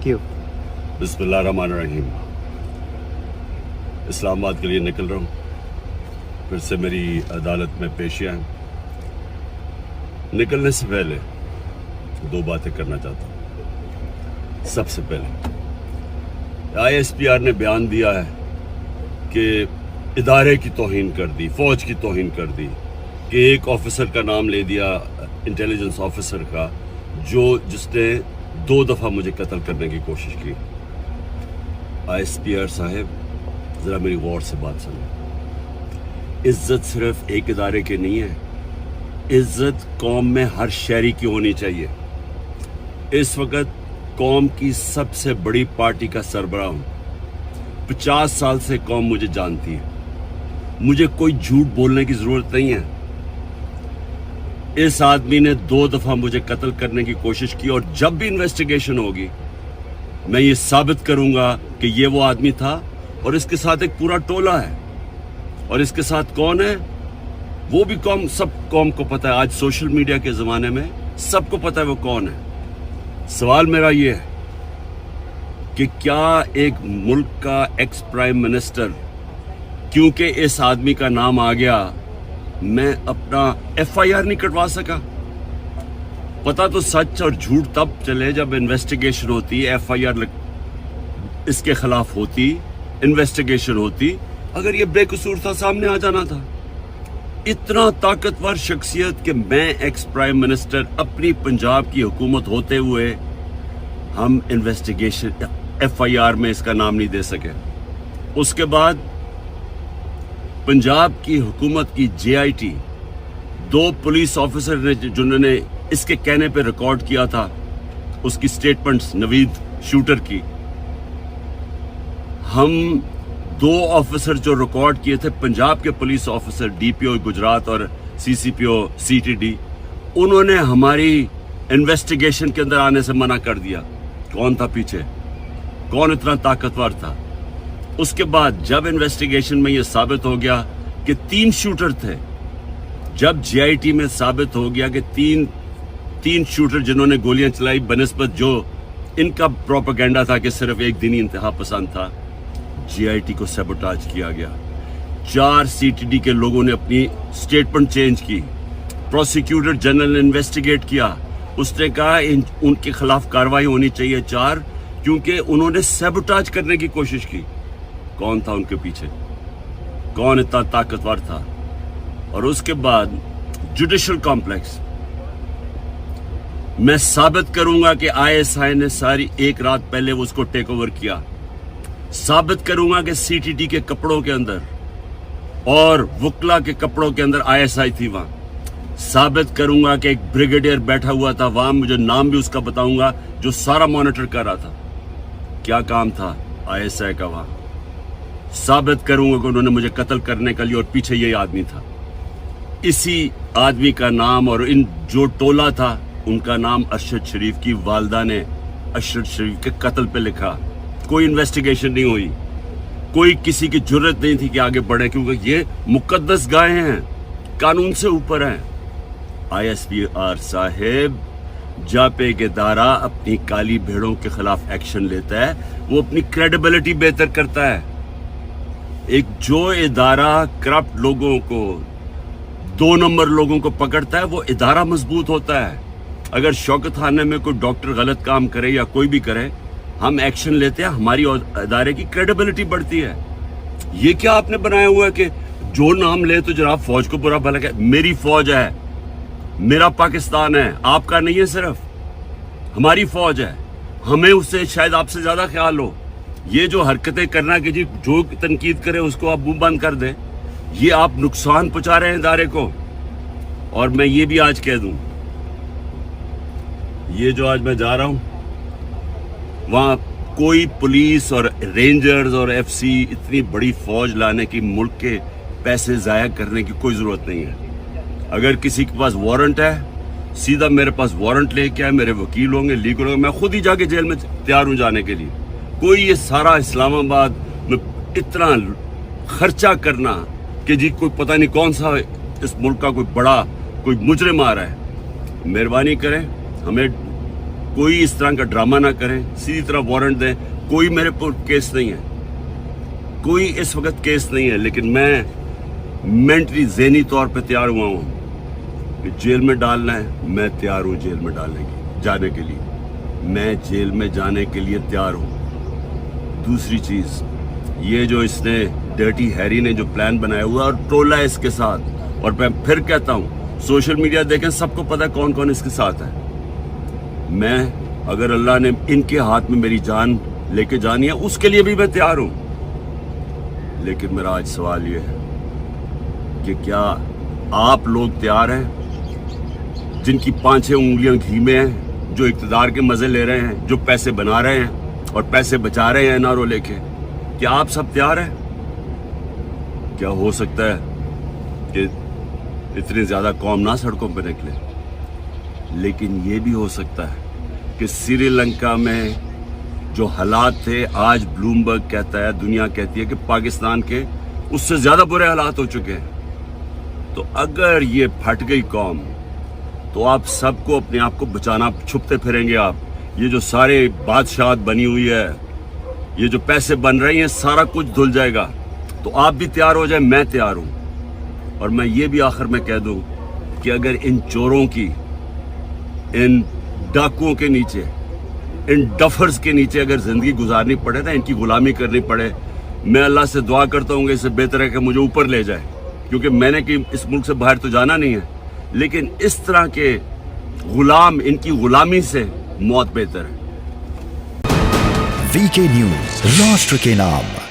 Thank you. बिस्मिल्लाहिर्रहमानिर्रहीम। इस्लामाबाद के लिए निकल रहा हूँ, फिर से मेरी अदालत में पेशियाँ हैं। निकलने से पहले दो बातें करना चाहता हूँ। सबसे पहले ISPR ने बयान दिया है कि इदारे की तौहीन कर दी, फ़ौज की तौहीन कर दी, कि एक ऑफिसर का नाम ले दिया, इंटेलिजेंस ऑफिसर का, जिसने 2 दफ़ा मुझे कत्ल करने की कोशिश की। ISPR साहब, ज़रा मेरी गौर से बात सुनो। इज़्ज़त सिर्फ एक इदारे की नहीं है, इज़्ज़त कौम में हर शहरी की होनी चाहिए। इस वक्त कौम की सबसे बड़ी पार्टी का सरबराह हूँ। 50 साल से कौम मुझे जानती है, मुझे कोई झूठ बोलने की ज़रूरत नहीं है। इस आदमी ने 2 दफ़ा मुझे कत्ल करने की कोशिश की, और जब भी इन्वेस्टिगेशन होगी मैं ये साबित करूंगा कि ये वो आदमी था, और इसके साथ एक पूरा टोला है। और इसके साथ कौन है वो भी सब कौम को पता है। आज सोशल मीडिया के ज़माने में सबको पता है वो कौन है। सवाल मेरा ये है कि क्या एक मुल्क का एक्स प्राइम मिनिस्टर, क्योंकि इस आदमी का नाम आ गया, मैं अपना FIR नहीं कटवा सका? पता तो सच और झूठ तब चले जब इन्वेस्टिगेशन होती, FIR इसके खिलाफ होती, इन्वेस्टिगेशन होती। अगर ये बेकसूर था, सामने आ जाना था। इतना ताकतवर शख्सियत कि मैं एक्स प्राइम मिनिस्टर, अपनी पंजाब की हुकूमत होते हुए हम इन्वेस्टिगेशन FIR में इसका नाम नहीं दे सके। उसके बाद पंजाब की हुकूमत की JIT, 2 पुलिस ऑफिसर ने जिन्होंने इसके कहने पे रिकॉर्ड किया था उसकी स्टेटमेंट्स, नवीद शूटर की, हम 2 ऑफिसर जो रिकॉर्ड किए थे, पंजाब के पुलिस ऑफिसर DPO गुजरात और CCPO CTD, उन्होंने हमारी इन्वेस्टिगेशन के अंदर आने से मना कर दिया। कौन था पीछे? कौन इतना ताकतवर था? उसके बाद जब इन्वेस्टिगेशन में यह साबित हो गया कि 3 शूटर थे, जब JIT में साबित हो गया कि तीन शूटर जिन्होंने गोलियां चलाई, बनिस्बत जो इनका प्रोपेगेंडा था कि सिर्फ एक दिनी इंतहा पसंद था, JIT को सैबोटाज किया गया। 4 CTD के लोगों ने अपनी स्टेटमेंट चेंज की। प्रोसिक्यूटर जनरल ने इन्वेस्टिगेट किया, उसने कहा उनके खिलाफ कार्रवाई होनी चाहिए 4, क्योंकि उन्होंने सैबोटाज करने की कोशिश की। कौन था उनके पीछे? कौन इतना ताकतवर था? और उसके बाद जुडिशल कॉम्प्लेक्स, मैं साबित करूंगा कि ISI ने सारी एक रात पहले उसको टेक ओवर किया। साबित करूंगा कि CTD के कपड़ों के अंदर और वकला के कपड़ों के अंदर ISI थी वहां। साबित करूंगा कि एक ब्रिगेडियर बैठा हुआ था वहां, मुझे नाम भी उसका बताऊंगा, जो सारा मॉनिटर कर रहा था। क्या काम था ISI का वहां? साबित करूंगा कि उन्होंने मुझे कत्ल करने के लिए, और पीछे यही आदमी था। इसी आदमी का नाम और इन जो टोला था उनका नाम अरशद शरीफ की वालदा ने अरशद शरीफ के कत्ल पे लिखा। कोई इन्वेस्टिगेशन नहीं हुई, कोई किसी की जुर्रत नहीं थी कि आगे बढ़े, क्योंकि ये मुकद्दस गाय हैं, कानून से ऊपर हैं। ISPR साहेब, जब एक इदारा अपनी काली भेड़ों के खिलाफ एक्शन लेता है, वो अपनी क्रेडिबिलिटी बेहतर करता है। एक जो इदारा करप्ट लोगों को, 2 नंबर लोगों को पकड़ता है, वो इदारा मजबूत होता है। अगर शौकत खाने में कोई डॉक्टर गलत काम करे या कोई भी करे, हम एक्शन लेते हैं, हमारी इदारे की क्रेडिबिलिटी बढ़ती है। ये क्या आपने बनाया हुआ है कि जो नाम ले तो जनाब फौज को बुरा भला कहे? मेरी फौज है, मेरा पाकिस्तान है, आपका नहीं है, सिर्फ हमारी फौज है। हमें उससे शायद आपसे ज्यादा ख्याल हो। ये जो हरकतें करना कि जी जो तनकीद करे उसको आप मुंह बंद कर दें, ये आप नुकसान पहुंचा रहे हैं इदारे को। और मैं ये भी आज कह दूं, ये जो आज मैं जा रहा हूं, वहां कोई पुलिस और रेंजर्स और FC इतनी बड़ी फौज लाने की, मुल्क के पैसे जाया करने की कोई जरूरत नहीं है। अगर किसी के पास वारंट है, सीधा मेरे पास वारंट लेके आए, मेरे वकील होंगे, लीगल होंगे, मैं खुद ही जाके जेल में तैयार हूं जाने के लिए। कोई ये सारा इस्लामाबाद में इतना खर्चा करना कि जी कोई पता नहीं कौन सा इस मुल्क का कोई बड़ा कोई मुजरिम आ रहा है, मेहरबानी करें, हमें کوئی اس طرح کا ڈرامہ نہ کریں, سیدھی طرح وارنٹ دیں. کوئی میرے پر کیس نہیں ہے, کوئی اس وقت کیس نہیں ہے, لیکن میں مینٹلی ذہنی طور پہ تیار ہوا ہوں کہ جیل میں ڈالنا ہے, میں تیار ہوں جیل میں جانے کے لیے, میں جیل میں جانے کے لیے تیار ہوں. دوسری چیز یہ جو اس نے ڈرٹی ہیری نے جو پلان بنایا ہوا اور ٹولہ ہے اس کے ساتھ, اور میں پھر کہتا ہوں سوشل میڈیا دیکھیں, سب کو پتہ ہے کون کون اس کے ساتھ ہے. میں اگر اللہ نے ان کے ہاتھ میں میری جان لے کے جانی ہے اس کے لیے بھی میں تیار ہوں. لیکن میرا آج سوال یہ ہے کہ کیا آپ لوگ تیار ہیں جن کی 5-6 انگلیاں گھی میں ہیں, جو اقتدار کے مزے لے رہے ہیں, جو پیسے بنا رہے ہیں اور پیسے بچا رہے ہیں NRO لے کے, کیا آپ سب تیار ہیں؟ کیا ہو سکتا ہے کہ اتنی زیادہ قوم نہ سڑکوں پہ نکلے, لیکن یہ بھی ہو سکتا ہے کہ سری لنکا میں جو حالات تھے آج بلومبرگ کہتا ہے, دنیا کہتی ہے کہ پاکستان کے اس سے زیادہ برے حالات ہو چکے ہیں. تو اگر یہ پھٹ گئی قوم تو آپ سب کو اپنے آپ کو بچانا, چھپتے پھریں گے آپ. یہ جو سارے بادشاہت بنی ہوئی ہے, یہ جو پیسے بن رہی ہیں, سارا کچھ دھل جائے گا. تو آپ بھی تیار ہو جائیں, میں تیار ہوں. اور میں یہ بھی آخر میں کہہ دوں کہ اگر ان چوروں کی, ان ڈاکوؤں کے نیچے, ان ڈفرز کے نیچے اگر زندگی گزارنی پڑے نا, ان کی غلامی کرنی پڑے, میں اللہ سے دعا کرتا ہوں کہ اس سے بہتر ہے کہ مجھے اوپر لے جائے, کیونکہ میں نے کہ اس ملک سے باہر تو جانا نہیں ہے. لیکن اس طرح کے غلام, ان کی غلامی سے موت بہتر ہے. VK نیوز, راشٹر کے نام.